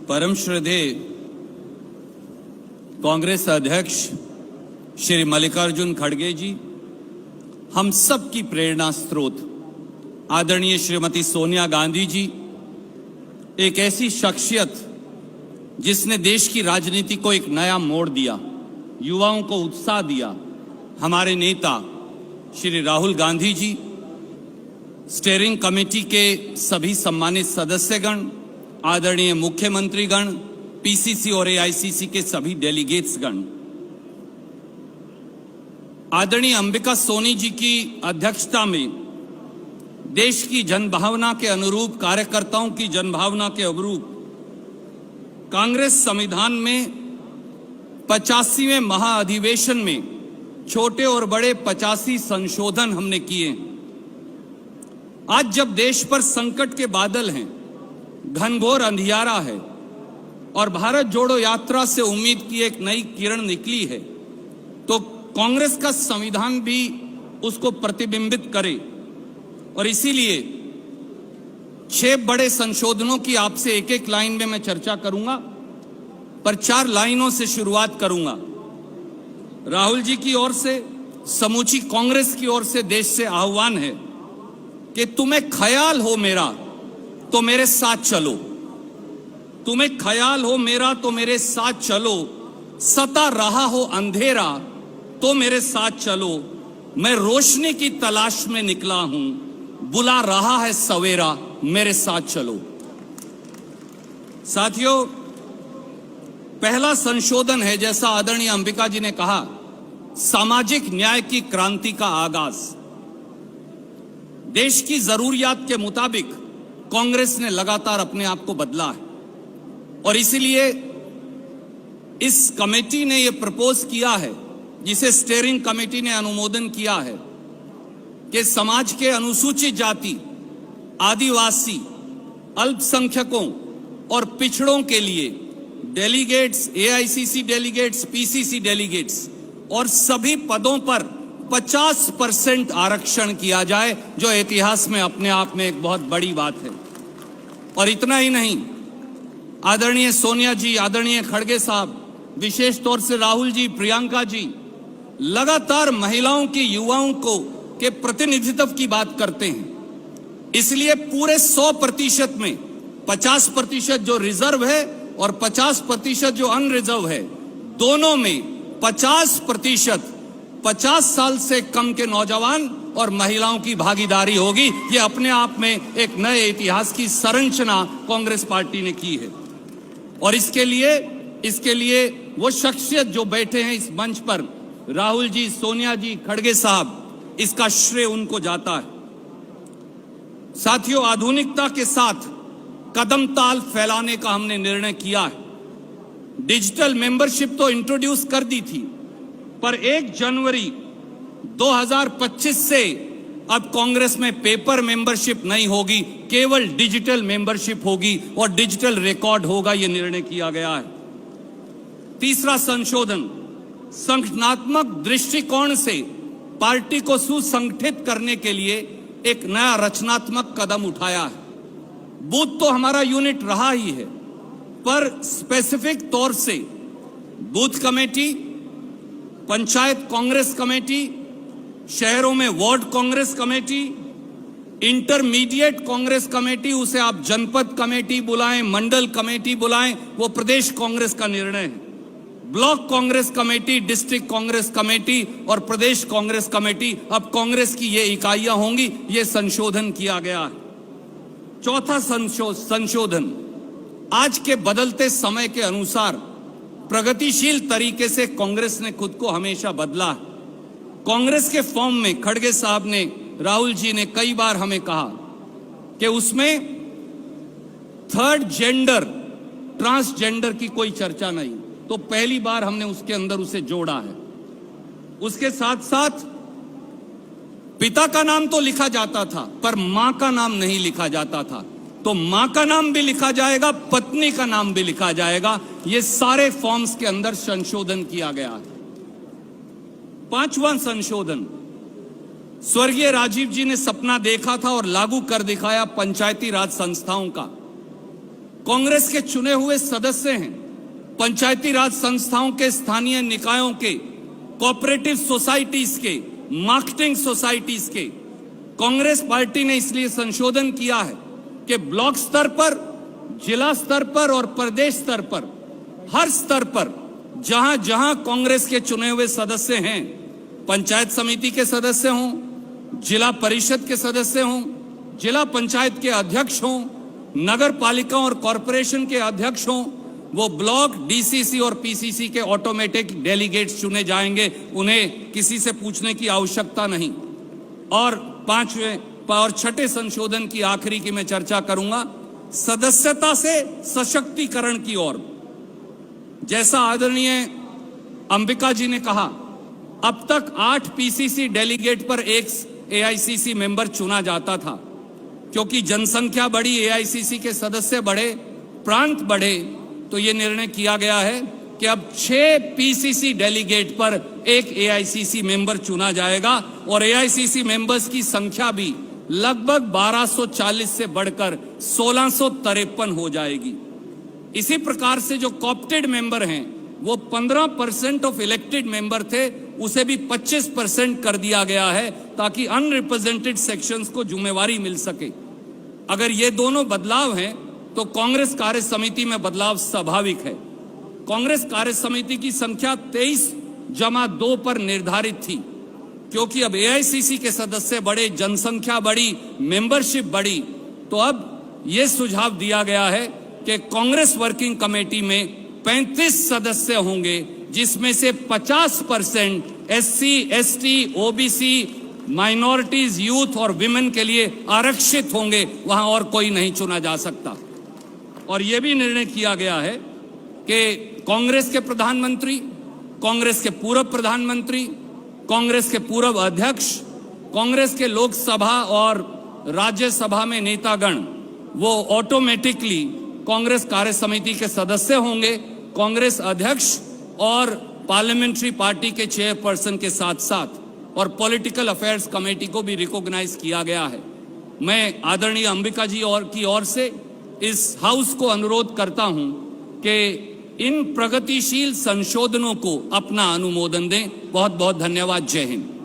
परम श्रद्धेय कांग्रेस अध्यक्ष श्री मल्लिकार्जुन खड़गे जी, हम सब की प्रेरणा स्रोत आदरणीय श्रीमती सोनिया गांधी जी, एक ऐसी शख्सियत जिसने देश की राजनीति को एक नया मोड़ दिया, युवाओं को उत्साह दिया, हमारे नेता श्री राहुल गांधी जी, स्टीयरिंग कमेटी के सभी सम्मानित सदस्यगण, आदरणीय मुख्यमंत्रीगण, पीसीसी और एआईसीसी के सभी डेलीगेट्स गण, आदरणीय अंबिका सोनी जी की अध्यक्षता में देश की जनभावना के अनुरूप, कार्यकर्ताओं की जनभावना के अनुरूप कांग्रेस संविधान में 85वें महाअधिवेशन में छोटे और बड़े 85 संशोधन हमने किए। आज जब देश पर संकट के बादल हैं, घनघोर अंधियारा है और भारत जोड़ो यात्रा से उम्मीद की एक नई किरण निकली है, तो कांग्रेस का संविधान भी उसको प्रतिबिंबित करे। और इसीलिए 6 बड़े संशोधनों की आपसे एक एक लाइन में मैं चर्चा करूंगा, पर 4 लाइनों से शुरुआत करूंगा। राहुल जी की ओर से, समूची कांग्रेस की ओर से देश से आह्वान है कि तुम्हें ख्याल हो मेरा तो मेरे साथ चलो, तुम्हें ख्याल हो मेरा तो मेरे साथ चलो, सता रहा हो अंधेरा तो मेरे साथ चलो, मैं रोशनी की तलाश में निकला हूं, बुला रहा है सवेरा, मेरे साथ चलो। साथियों, पहला संशोधन है, जैसा आदरणीय अंबिका जी ने कहा, सामाजिक न्याय की क्रांति का आगाज। देश की जरूरियात के मुताबिक कांग्रेस ने लगातार अपने आप को बदला है और इसीलिए इस कमेटी ने यह प्रपोज किया है, जिसे स्टीयरिंग कमेटी ने अनुमोदन किया है, कि समाज के अनुसूचित जाति, आदिवासी, अल्पसंख्यकों और पिछड़ों के लिए delegates, AICC delegates, PCC delegates और सभी पदों पर 50% आरक्षण किया जाए, जो इतिहास में अपने आप में एक बहुत बड़ी बात है। और इतना ही नहीं, आदरणीय सोनिया जी, आदरणीय खड़गे साहब, विशेष तौर से राहुल जी, प्रियंका जी लगातार महिलाओं की, युवाओं को के प्रतिनिधित्व की बात करते हैं। इसलिए पूरे 100% में 50% जो रिजर्व है और 50% जो अनरिजर्व है, दोनों में 50% 50 साल से कम के नौजवान और महिलाओं की भागीदारी होगी। ये अपने आप में एक नए इतिहास की संरचना कांग्रेस पार्टी ने की है। और इसके लिए वो शख्सियत जो बैठे हैं इस मंच पर, राहुल जी, सोनिया जी, खड़गे साहब, इसका श्रेय उनको जाता है। साथियों, आधुनिकता के साथ कदम ताल फैलाने का हमने निर्णय किया है। डिजिटल मेंबरशिप तो इंट्रोड्यूस कर दी थी, पर 1 जनवरी 2025 से अब कांग्रेस में पेपर मेंबरशिप नहीं होगी, केवल डिजिटल मेंबरशिप होगी और डिजिटल रिकॉर्ड होगा, यह निर्णय किया गया है। तीसरा संशोधन, संगठनात्मक दृष्टिकोण से पार्टी को सुसंगठित करने के लिए एक नया रचनात्मक कदम उठाया है। बूथ तो हमारा यूनिट रहा ही है, पर स्पेसिफिक तौर से booth committee, panchayat Congress committee, शहरों में ward Congress committee, intermediate Congress committee, उसे आप जनपद कमेटी बुलाएं, मंडल कमेटी बुलाएं, वो प्रदेश कांग्रेस का निर्णय है। Block Congress committee, district Congress committee और प्रदेश कांग्रेस कमेटी, अब कांग्रेस की ये इकाइयां होंगी। ये संशोधन किया गया है। चौथा संशोधन, आज के बदलते समय के अनुसार प्रगतिशील तरीके से कांग्रेस ने खुद को हमेशा बदला है। कांग्रेस के फॉर्म में खड़गे साहब ने, राहुल जी ने कई बार हमें कहा कि उसमें थर्ड जेंडर, ट्रांसजेंडर की कोई चर्चा नहीं, तो पहली बार हमने उसके अंदर उसे जोड़ा है। उसके साथ साथ पिता का नाम तो लिखा जाता था, पर मां का नाम नहीं लिखा जाता था, तो मां का नाम भी लिखा जाएगा, पत्नी का नाम भी लिखा जाएगा। ये सारे फॉर्म्स के अंदर संशोधन किया गया है। 5वां संशोधन, स्वर्गीय राजीव जी ने सपना देखा था और लागू कर दिखाया पंचायती राज संस्थाओं का। कांग्रेस के चुने हुए सदस्य हैं, पंचायती राज संस्थाओं के, स्थानीय निकायों के, कोऑपरेटिव सोसाइटीज के, मार्केटिंग सोसाइटीज के। कांग्रेस पार्टी ने इसलिए संशोधन किया है कि ब्लॉक स्तर पर, जिला स्तर पर और प्रदेश स्तर पर, हर स्तर पर जहां जहां कांग्रेस के चुने हुए सदस्य हैं, पंचायत समिति के सदस्य हों, जिला परिषद के सदस्य हों, जिला पंचायत के अध्यक्ष हों, नगर पालिका और कॉरपोरेशन के अध्यक्ष हों, वो ब्लॉक, डीसीसी और पीसीसी के ऑटोमेटिक डेलीगेट्स चुने जाएंगे। उन्हें किसी से पूछने की आवश्यकता नहीं। और पांचवें और छठे संशोधन की आखिरी की मैं चर्चा करूंगा, सदस्यता से सशक्तिकरण की ओर। जैसा आदरणीय अंबिका जी ने कहा, अब तक 8 पीसीसी डेलीगेट पर एक एआईसीसी मेंबर चुना जाता था। क्योंकि जनसंख्या बढ़ी, एआईसीसी के सदस्य बढ़े, प्रांत बढ़े, तो यह निर्णय किया गया है कि अब 6 पीसीसी डेलीगेट पर एक एआईसीसी मेंबर चुना जाएगा और एआईसीसी मेंबर्स की संख्या भी लगभग 1240 से बढ़कर 1653 हो जाएगी। इसी प्रकार से जो कॉप्टेड मेंबर हैं, वो 15% ऑफ इलेक्टेड मेंबर थे, उसे भी 25% कर दिया गया है ताकि अनरिप्रेजेंटेड सेक्शंस को जिम्मेवारी मिल सके। अगर ये दोनों बदलाव हैं तो कांग्रेस कार्य समिति में बदलाव स्वाभाविक है। कांग्रेस कार्य समिति की संख्या 23+2 पर निर्धारित थी। क्योंकि अब एआईसीसी के सदस्य बढ़े, जनसंख्या बढ़ी, मेंबरशिप बढ़ी, तो अब यह सुझाव दिया गया है कि कांग्रेस वर्किंग कमेटी में 35 सदस्य होंगे, जिसमें से 50% SC, ST, OBC, minorities, youth और विमेन के लिए आरक्षित होंगे। वहां और कोई नहीं चुना जा सकता। और यह भी निर्णय किया गया है कि कांग्रेस के प्रधानमंत्री, कांग्रेस के पूर्व प्रधानमंत्री, कांग्रेस के पूर्व अध्यक्ष, कांग्रेस के लोकसभा और राज्यसभा में नेतागण, वो ऑटोमेटिकली कांग्रेस कार्य समिति के सदस्य होंगे। कांग्रेस अध्यक्ष और पार्लियामेंट्री पार्टी के चेयरपर्सन के साथ साथ और पॉलिटिकल अफेयर्स कमेटी को भी रिकॉग्नाइज किया गया है। मैं आदरणीय अंबिका जी और की ओर से इस हाउस को अनुरोध करता हूं कि इन प्रगतिशील संशोधनों को अपना अनुमोदन दें। बहुत बहुत धन्यवाद। जय हिंद।